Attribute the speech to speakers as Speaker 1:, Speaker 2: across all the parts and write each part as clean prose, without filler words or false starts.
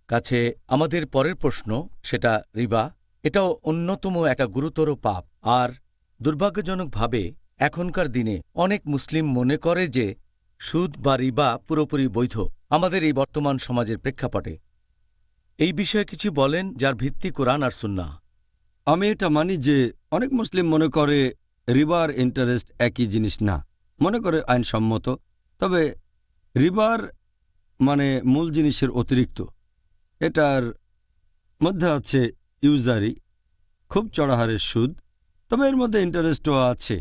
Speaker 1: কাছে আমাদের পরের প্রশ্ন, সেটা রিবা। এটাও অন্যতম একটা গুরুতর পাপ। আর দুর্ভাগ্যজনকভাবে এখনকার দিনে অনেক মুসলিম মনে করে যে সুদ বা রিবা পুরোপুরি বৈধ আমাদের এই বর্তমান সমাজের প্রেক্ষাপটে। এই বিষয়ে কিছু বলেন যার ভিত্তি কোরআন আর সুন্নাহ।
Speaker 2: আমি এটা মানি যে অনেক মুসলিম মনে করে রিবা আর ইন্টারেস্ট একই জিনিস না, মনে করে আইনসম্মত। তবে রিবার মানে মূল জিনিসের অতিরিক্ত। এটার মধ্যে আছে ইউজারি, খুব চড়া হারের সুদ। তবে এর মধ্যে ইন্টারেস্টও আছে,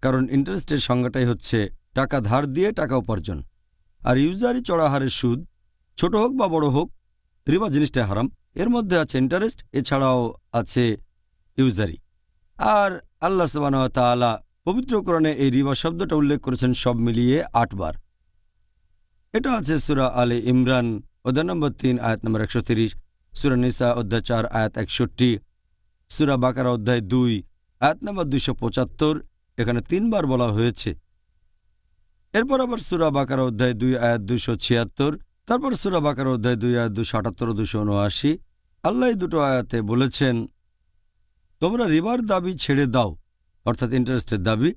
Speaker 2: কারণ ইন্টারেস্টের সংজ্ঞাটাই হচ্ছে টাকা ধার দিয়ে টাকা উপার্জন। আর ইউজারি চড়া হারের সুদ, ছোট হোক বা বড় হোক, রিবা জিনিসটা হারাম। এর মধ্যে আছে ইন্টারেস্ট, এছাড়াও আছে ইউজারি। আর আল্লাহ সুবহানাহু ওয়া তাআলা পবিত্র কোরআনে এই রিবা শব্দটা উল্লেখ করেছেন সব মিলিয়ে ৮ বার। এটা আছে সূরা আলে ইমরান অধ্যায় নম্বর ৩ আয়াত নম্বর ১৩০, সূরা নিসা অধ্যায় ৪ আয়াত ৬১, সূরা বাকারা অধ্যায় ২ আয়াত নম্বর ২৭৫, এখানে ৩ বার বলা হয়েছে। এরপর আবার সূরা বাকারা অধ্যায় ২ আয়াত ২৭৬, তারপর সূরা বাকারা অধ্যায় ২ আয়াত ২৭৮ ও ২৭৯। আল্লাহ এই দুটো আয়াতে বলেছেন, তোমরা রিবার দাবি ছেড়ে দাও, অর্থাৎ ইন্টারেস্টের দাবি,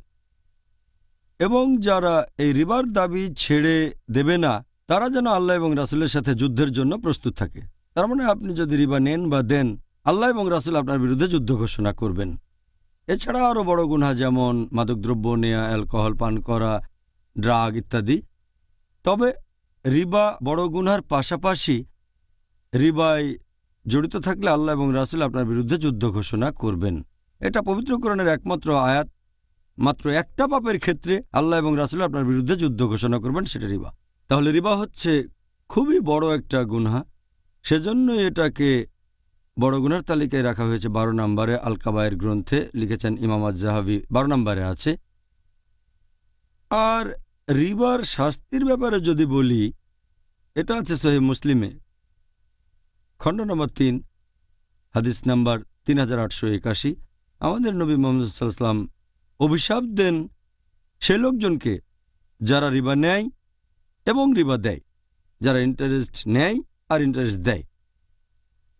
Speaker 2: এবং যারা এই রিবার দাবি ছেড়ে দেবে না তারা যেন আল্লাহ এবং রাসূলের সাথে যুদ্ধের জন্য প্রস্তুত থাকে। তার মানে আপনি যদি রিবা নেন বা দেন, আল্লাহ এবং রাসূল আপনার বিরুদ্ধে যুদ্ধ ঘোষণা করবেন। এছাড়া আরও বড় গুনাহ যেমন মাদকদ্রব্য নেয়া, অ্যালকোহল পান করা, ড্রাগ ইত্যাদি। তবে রিবা বড় গুনার পাশাপাশি রিবায় জড়িত থাকলে আল্লাহ এবং রাসূল আপনার বিরুদ্ধে যুদ্ধ ঘোষণা করবেন। এটা পবিত্র কোরআনের একমাত্র আয়াত। মাত্র একটা পাপের ক্ষেত্রে আল্লাহ এবং রাসূল আপনার বিরুদ্ধে যুদ্ধ ঘোষণা করবেন, সেটা রিবা। তাহলে রিবা হচ্ছে খুবই বড় একটা গুনাহ, সেজন্যই এটাকে বড় গুনার তালিকায় রাখা হয়েছে ১২ নম্বরে। আল কাবায়ের গ্রন্থে লিখেছেন ইমাম আয-যাহাবী, ১২ নম্বরে আছে। আর রিবার শাস্তির ব্যাপারে যদি বলি, এটা আছে সহিহ মুসলিমে খণ্ড নম্বর ৩ হাদিস নাম্বার ৩৮৮১। আমাদের নবী মুহাম্মদ সাল্লাল্লাহু আলাইহি ওয়াসাল্লাম অভিশাপ দেন সে লোকজনকে যারা রিবা নেয় এবং রিবা দেয়, যারা ইন্টারেস্ট নেয় আর ইন্টারেস্ট দেয়,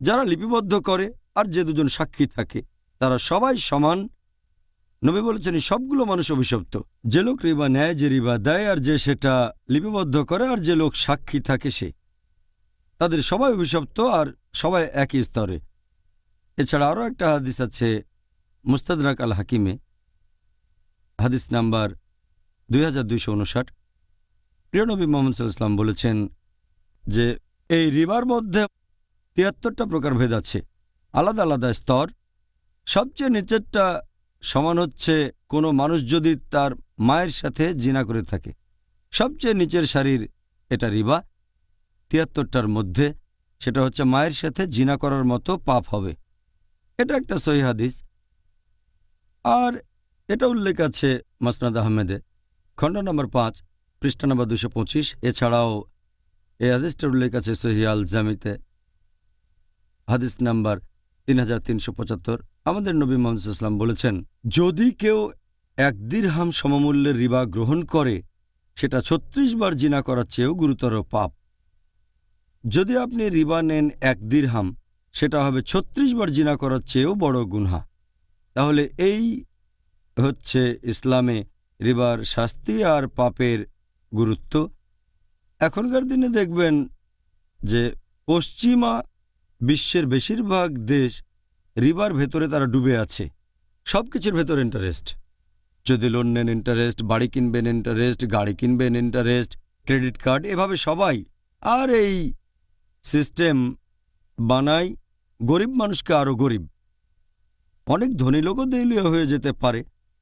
Speaker 2: যারা লিপিবদ্ধ করে আর যে দুজন সাক্ষী থাকে, তারা সবাই সমান। নবী বলেছেন সবগুলো মানুষ অভিশপ্ত। যে লোক রিবা নেয়, যে রিবা দেয়, আর যে সেটা লিপিবদ্ধ করে, আর যে লোক সাক্ষী থাকে সে, তাদের সবাই অভিশপ্ত আর সবাই একই স্তরে। এছাড়া আরও একটা হাদিস আছে মুস্তাদরাক আল হাকিমে, হাদিস নাম্বার ২২৫৯। প্রিয় নবী মুহাম্মদ সাল্লাল্লাহু আলাইহি ওয়াসাল্লাম বলেছেন যে এই রিবার মধ্যে ৭৩টা প্রকারভেদ আছে, আলাদা আলাদা স্তর। সবচেয়ে নিচেরটা সমান হচ্ছে কোনো মানুষ যদি তার মায়ের সাথে জিনা করে থাকে। সবচেয়ে নিচের সারির এটা রিবা। ৭৩টার মধ্যে সেটা হচ্ছে মায়ের সাথে জিনা করার মতো পাপ হবে। এটা একটা সহিহ হাদিস। আর এটা উল্লেখ আছে মাসনাদ আহমেদে খণ্ড নম্বর ৫ পৃষ্ঠা নম্বর ২২৫। এছাড়াও এই হাদিসটার উল্লেখ আছে সহিহ আল জামিতে হাদিস নাম্বার ৩৩৭৫। আমাদের নবী মুহাম্মদ সাল্লাল্লাহু আলাইহি ওয়াসাল্লাম বলেছেন, যদি কেউ ১ দিরহাম সমমূল্যের রিবা গ্রহণ করে, সেটা ৩৬ বার জিনা করার চেয়েও গুরুতর পাপ। যদি আপনি রিবা নেন ১ দিরহাম, সেটা হবে ৩৬ বার জিনা করার চেয়েও বড় গুনাহ। তাহলে এই হচ্ছে ইসলামে রিবার শাস্তি আর পাপের গুরুত্ব। এখনকার দিনে দেখবেন যে পশ্চিমা বিশ্বের বেশিরভাগ দেশ রিবার ভেতরে তারা ডুবে আছে। সব কিছুর ভেতরে ইন্টারেস্ট। যদি লোন নেন ইন্টারেস্ট, বাড়ি কিনবেন ইন্টারেস্ট, গাড়ি কিনবেন ইন্টারেস্ট, ক্রেডিট কার্ড, এভাবে সবাই। আর এই সিস্টেম বানায় গরিব মানুষকে আরও গরিব। অনেক ধনী লোকও দেউলিয়া হয়ে যেতে পারে,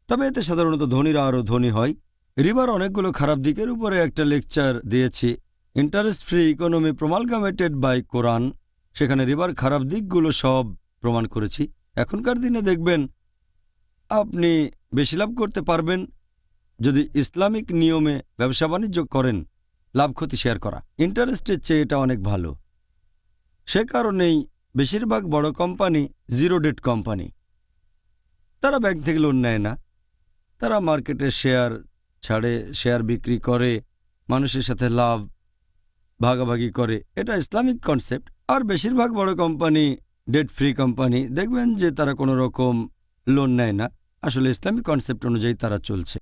Speaker 2: তবে এতে সাধারণত ধনীরা আরও ধনী হয়। রিবার অনেকগুলো খারাপ দিকের উপরে একটা লেকচার দিয়েছি, ইন্টারেস্ট ফ্রি ইকোনমি প্রমালগামেটেড বাই কোরআন। সেখানে রিবার খারাপ দিকগুলো সব প্রমাণ করেছি। এখনকার দিনে দেখবেন আপনি বেশি লাভ করতে পারবেন যদি ইসলামিক নিয়মে ব্যবসা বাণিজ্য করেন, লাভ ক্ষতি শেয়ার করা। ইন্টারেস্টের চেয়ে এটা অনেক ভালো। সে কারণেই বেশিরভাগ বড় কোম্পানি জিরো ডেট কোম্পানি। তারা ব্যাংক থেকে লোন নেয় না, তারা মার্কেটে শেয়ার ছাড়ে, শেয়ার বিক্রি করে, মানুষের সাথে লাভ ভাগাভাগি করে। এটা ইসলামিক কনসেপ্ট। আর বেশিরভাগ বড় কোম্পানি, ডেট ফ্রি কোম্পানি, দেখবেন যে তারা কোনো রকম লোন নেয় না। আসলে ইসলামিক কনসেপ্ট অনুযায়ী তারা চলছে।